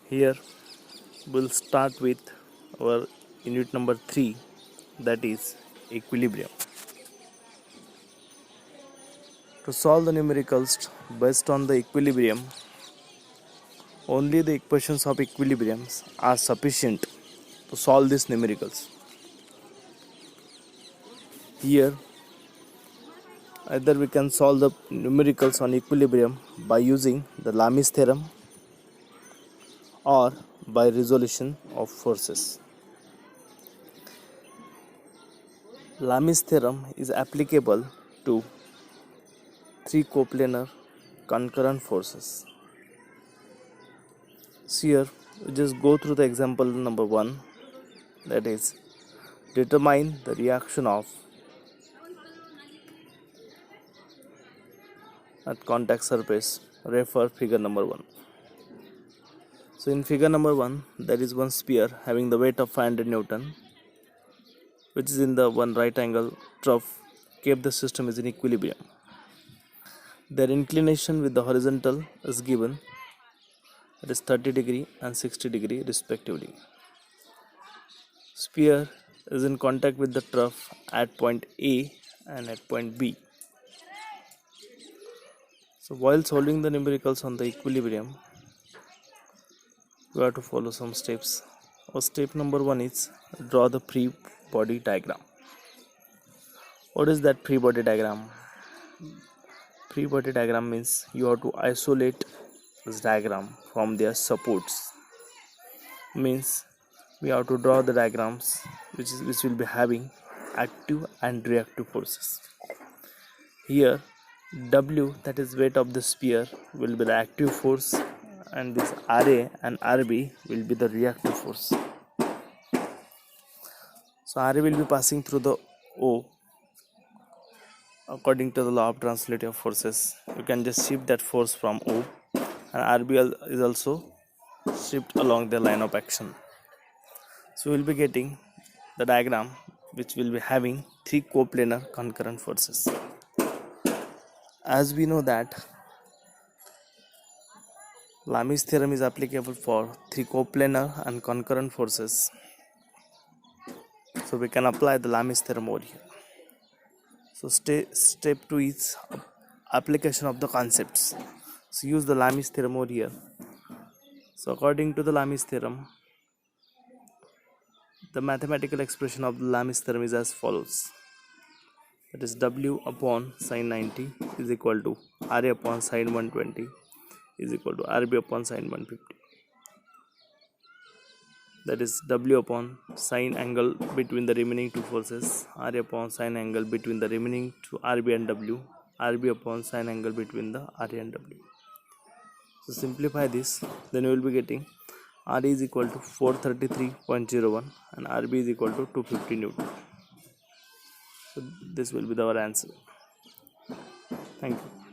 Here we'll start with our unit number 3, that is equilibrium. To solve the numericals based on the equilibrium, only the equations of equilibriums are sufficient to solve these numericals. Here either we can solve the numericals on equilibrium by using the Lami's theorem or by resolution of forces. Lami's theorem is applicable to three coplanar concurrent forces. So here we just go through the example number 1, that is determine the reaction of at contact surface. Refer figure number 1. So in figure number 1, there is one sphere having the weight of 500 Newton, which is in the one right angle trough, kept the system is in equilibrium. Their inclination with the horizontal is given, that is 30 degree and 60 degree respectively. Sphere is in contact with the trough at point A and at point B. So while solving the numericals on the equilibrium, we have to follow some steps. Step number 1 is draw the free body diagram. What is that free body diagram? Free body diagram means you have to isolate this diagram from their supports. Means we have to draw the diagrams which will be having active and reactive forces. Here W, that is weight of the sphere, will be the active force, and this RA and RB will be the reactive force. So RA will be passing through the O according to the law of translative forces. You can just shift that force from O, and RB is also shift along the line of action. So we will be getting the diagram which will be having three coplanar concurrent forces. As we know that Lami's theorem is applicable for three coplanar and concurrent forces, so we can apply the Lami's theorem over here. So step 2 is application of the concepts. So use the Lami's theorem over here. So according to the Lami's theorem, the mathematical expression of the Lami's theorem is as follows. That is W upon sine 90 is equal to RA upon sine 120 is equal to RB upon sine 150. That is W upon sine angle between the remaining two forces, RA upon sine angle between the remaining two RB and W, RB upon sine angle between the RA and W. So simplify this, then you will be getting RA is equal to 433.01 and RB is equal to 250 Newton. So this will be our answer. Thank you.